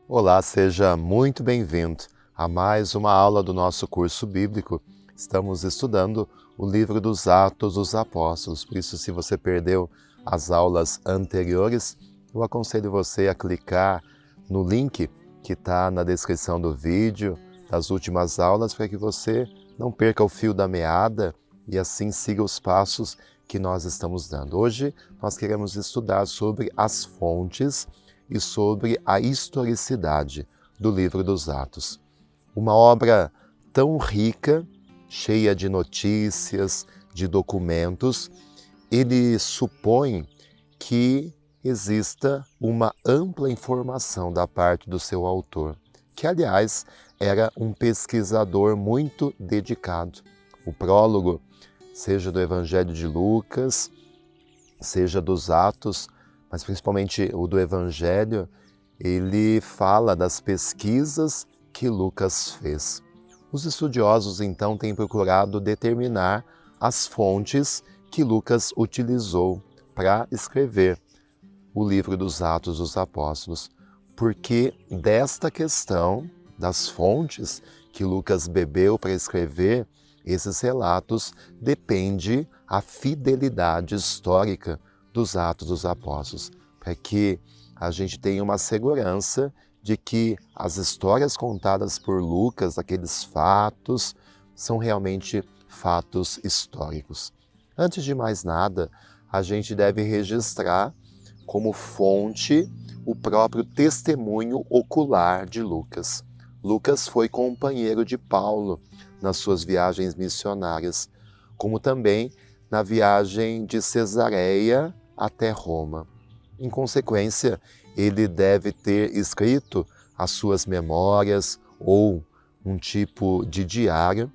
Olá, seja muito bem-vindo a mais uma aula do nosso curso bíblico. Estamos estudando o livro dos Atos dos Apóstolos, por isso, se você perdeu as aulas anteriores, eu aconselho você a clicar no link que está na descrição do vídeo, das últimas aulas, para que você não perca o fio da meada e assim siga os passos que nós estamos dando. Hoje nós queremos estudar sobre as fontes e sobre a historicidade do livro dos Atos. Uma obra tão rica, cheia de notícias, de documentos, ele supõe que exista uma ampla informação da parte do seu autor, que, aliás, era um pesquisador muito dedicado. O prólogo, seja do Evangelho de Lucas, seja dos Atos, mas principalmente o do Evangelho, ele fala das pesquisas que Lucas fez. Os estudiosos, então, têm procurado determinar as fontes que Lucas utilizou para escrever o livro dos Atos dos Apóstolos, porque desta questão das fontes que Lucas bebeu para escrever esses relatos depende a fidelidade histórica dos Atos dos Apóstolos, para que a gente tenha uma segurança de que as histórias contadas por Lucas, aqueles fatos, são realmente fatos históricos. Antes de mais nada, a gente deve registrar como fonte o próprio testemunho ocular de Lucas. Lucas foi companheiro de Paulo nas suas viagens missionárias, como também na viagem de Cesareia até Roma. Em consequência, ele deve ter escrito as suas memórias ou um tipo de diário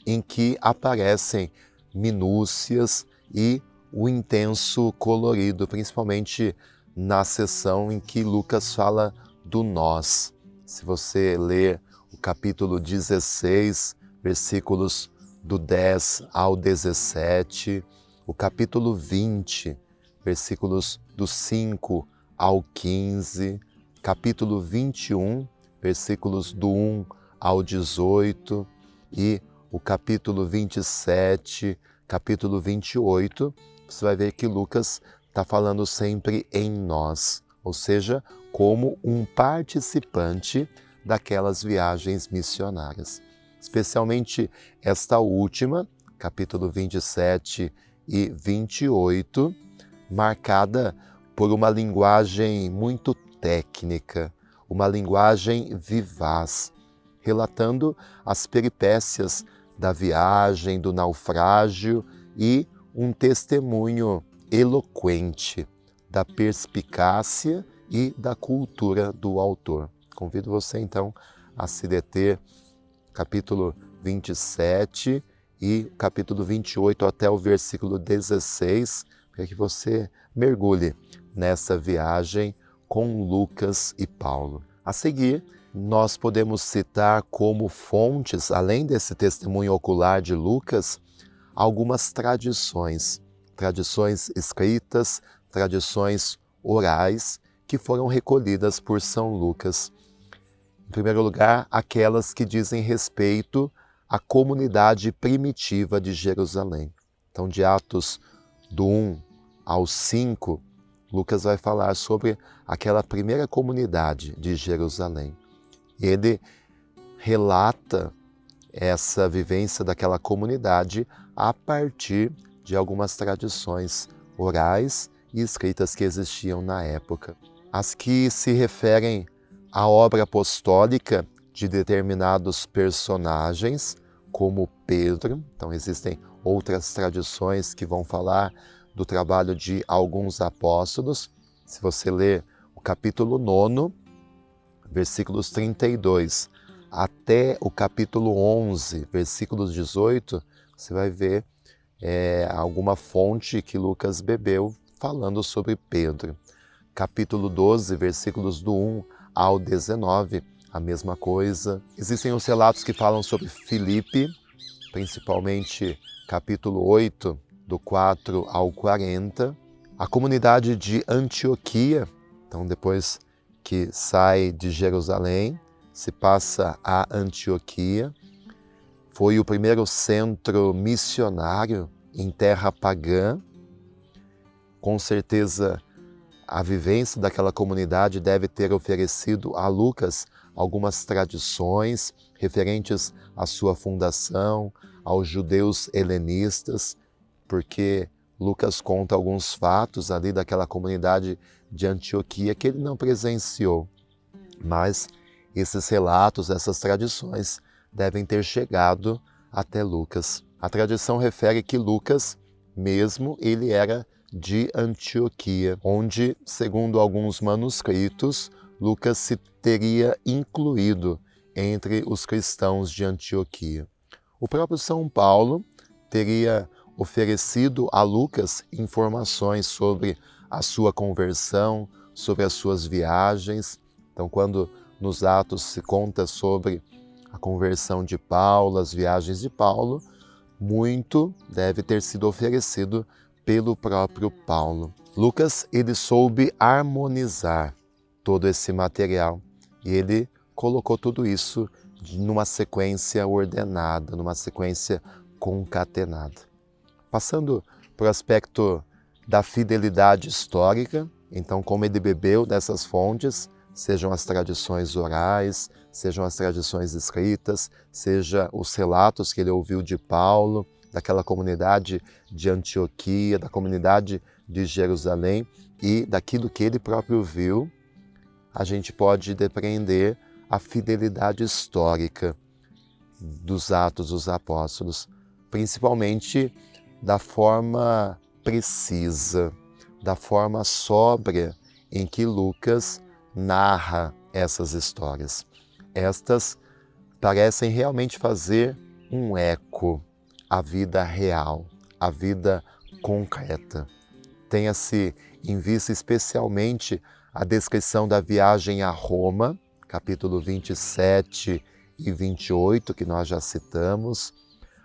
em que aparecem minúcias e o intenso colorido, principalmente na seção em que Lucas fala do nós. Se você ler o capítulo 16, versículos do 10 ao 17, o capítulo 20, versículos do 5 ao 15, capítulo 21, versículos do 1 ao 18 e o capítulo 27, capítulo 28, você vai ver que Lucas está falando sempre em nós, ou seja, como um participante daquelas viagens missionárias. Especialmente esta última, capítulo 27 e 28, marcada por uma linguagem muito técnica, uma linguagem vivaz, relatando as peripécias da viagem, do naufrágio e um testemunho eloquente da perspicácia e da cultura do autor. Convido você, então, a se deter capítulo 27 e capítulo 28 até o versículo 16, para que você mergulhe nessa viagem com Lucas e Paulo. A seguir, nós podemos citar como fontes, além desse testemunho ocular de Lucas, algumas tradições escritas, tradições orais, que foram recolhidas por São Lucas. Em primeiro lugar, aquelas que dizem respeito à comunidade primitiva de Jerusalém. Então, de Atos do 1 ao 5, Lucas vai falar sobre aquela primeira comunidade de Jerusalém. Ele relata essa vivência daquela comunidade a partir de algumas tradições orais e escritas que existiam na época. As que se referem à obra apostólica de determinados personagens, como Pedro. Então existem outras tradições que vão falar do trabalho de alguns apóstolos. Se você ler o capítulo 9, versículos 32 até o capítulo 11, versículos 18, você vai ver alguma fonte que Lucas bebeu falando sobre Pedro. Capítulo 12, versículos do 1 ao 19, a mesma coisa. Existem os relatos que falam sobre Filipe, principalmente capítulo 8, do 4 ao 40. A comunidade de Antioquia, então depois que sai de Jerusalém, se passa a Antioquia. Foi o primeiro centro missionário em terra pagã. Com certeza, a vivência daquela comunidade deve ter oferecido a Lucas algumas tradições referentes à sua fundação, aos judeus helenistas, porque Lucas conta alguns fatos ali daquela comunidade de Antioquia que ele não presenciou. Mas esses relatos, essas tradições devem ter chegado até Lucas. A tradição refere que Lucas, mesmo, ele era de Antioquia, onde, segundo alguns manuscritos, Lucas se teria incluído entre os cristãos de Antioquia. O próprio São Paulo teria oferecido a Lucas informações sobre a sua conversão, sobre as suas viagens. Então, quando nos Atos se conta sobre a conversão de Paulo, as viagens de Paulo, muito deve ter sido oferecido pelo próprio Paulo. Lucas, ele soube harmonizar todo esse material e ele colocou tudo isso numa sequência ordenada, numa sequência concatenada. Passando para o aspecto da fidelidade histórica, então como ele bebeu dessas fontes, sejam as tradições orais, sejam as tradições escritas, seja os relatos que ele ouviu de Paulo, daquela comunidade de Antioquia, da comunidade de Jerusalém e daquilo que ele próprio viu, a gente pode depreender a fidelidade histórica dos Atos dos Apóstolos, principalmente da forma precisa, da forma sóbria em que Lucas narra essas histórias. Estas parecem realmente fazer um eco à vida real, à vida concreta. Tenha-se em vista especialmente a descrição da viagem a Roma, capítulo 27 e 28, que nós já citamos,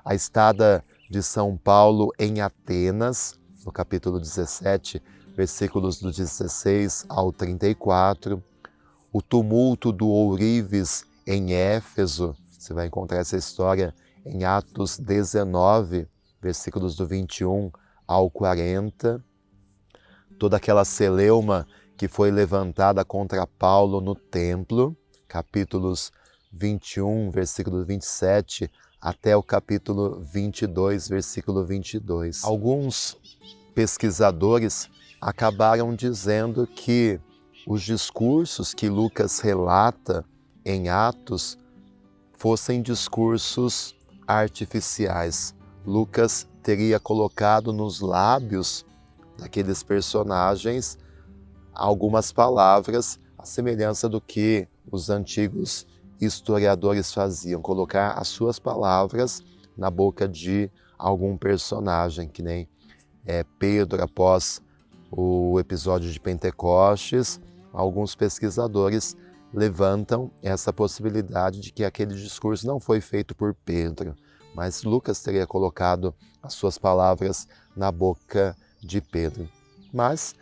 a estada de São Paulo em Atenas, no capítulo 17, versículos do 16 ao 34, o tumulto do ourives em Éfeso, você vai encontrar essa história em Atos 19, versículos do 21 ao 40, toda aquela celeuma que foi levantada contra Paulo no templo, capítulos 21, versículo 27, até o capítulo 22, versículo 22. Alguns pesquisadores acabaram dizendo que os discursos que Lucas relata em Atos fossem discursos artificiais. Lucas teria colocado nos lábios daqueles personagens algumas palavras, à semelhança do que os antigos historiadores faziam, colocar as suas palavras na boca de algum personagem, que nem Pedro após o episódio de Pentecostes. Alguns pesquisadores levantam essa possibilidade de que aquele discurso não foi feito por Pedro, mas Lucas teria colocado as suas palavras na boca de Pedro. Mas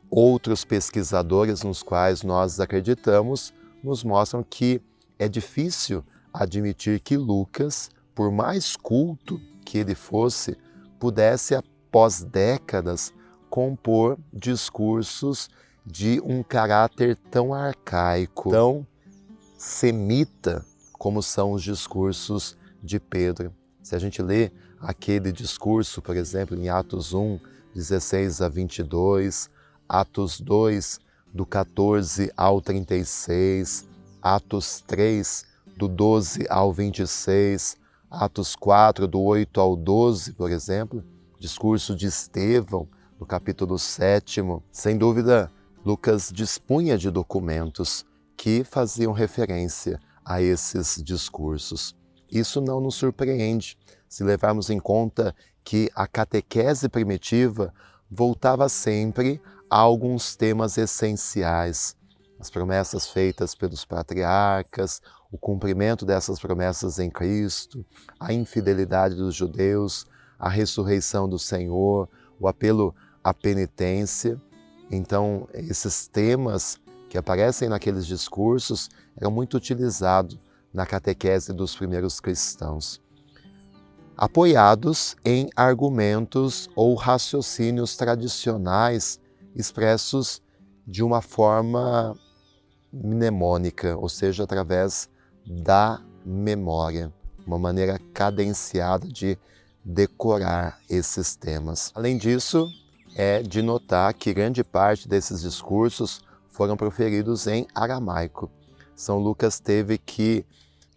outros pesquisadores, nos quais nós acreditamos, nos mostram que é difícil admitir que Lucas, por mais culto que ele fosse, pudesse, após décadas, compor discursos de um caráter tão arcaico, tão semita, como são os discursos de Pedro. Se a gente lê aquele discurso, por exemplo, em Atos 1, 16 a 22, Atos 2, do 14 ao 36, Atos 3, do 12 ao 26, Atos 4, do 8 ao 12, por exemplo, discurso de Estevão, no capítulo 7, sem dúvida, Lucas dispunha de documentos que faziam referência a esses discursos. Isso não nos surpreende, se levarmos em conta que a catequese primitiva voltava sempre a alguns temas essenciais. As promessas feitas pelos patriarcas, o cumprimento dessas promessas em Cristo, a infidelidade dos judeus, a ressurreição do Senhor, o apelo à penitência. Então, esses temas que aparecem naqueles discursos eram muito utilizados na catequese dos primeiros cristãos, apoiados em argumentos ou raciocínios tradicionais expressos de uma forma mnemônica, ou seja, através da memória, uma maneira cadenciada de decorar esses temas. Além disso, é de notar que grande parte desses discursos foram proferidos em aramaico. São Lucas teve que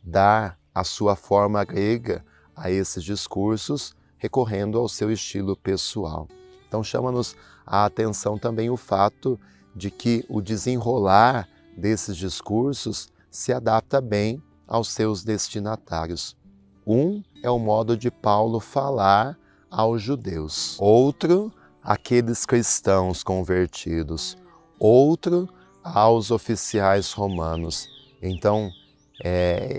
dar a sua forma grega a esses discursos, recorrendo ao seu estilo pessoal. Então chama-nos a atenção também o fato de que o desenrolar desses discursos se adapta bem aos seus destinatários. Um é o modo de Paulo falar aos judeus, outro, aqueles cristãos convertidos, outro, aos oficiais romanos. Então,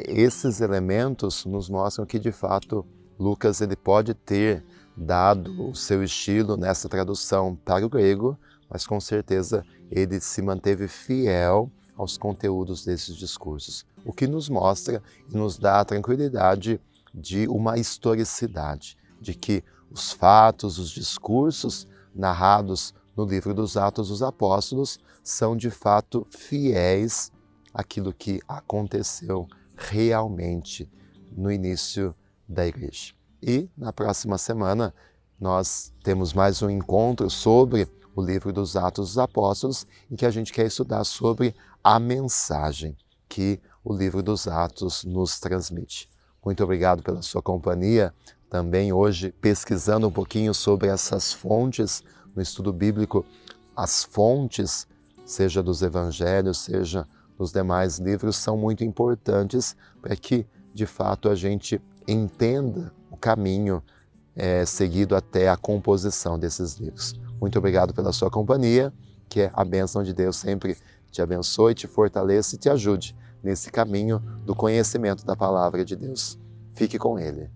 esses elementos nos mostram que, de fato, Lucas ele pode ter dado o seu estilo nessa tradução para o grego, mas com certeza ele se manteve fiel aos conteúdos desses discursos, o que nos mostra e nos dá a tranquilidade de uma historicidade, de que os fatos, os discursos narrados no livro dos Atos dos Apóstolos são de fato fiéis àquilo que aconteceu realmente no início da igreja. E na próxima semana nós temos mais um encontro sobre o livro dos Atos dos Apóstolos, em que a gente quer estudar sobre a mensagem que o livro dos Atos nos transmite. Muito obrigado pela sua companhia, também hoje pesquisando um pouquinho sobre essas fontes no estudo bíblico, as fontes, seja dos evangelhos, seja dos demais livros, são muito importantes para que, de fato, a gente entenda o caminho seguido até a composição desses livros. Muito obrigado pela sua companhia, que a bênção de Deus sempre te abençoe, te fortaleça e te ajude nesse caminho do conhecimento da palavra de Deus. Fique com Ele.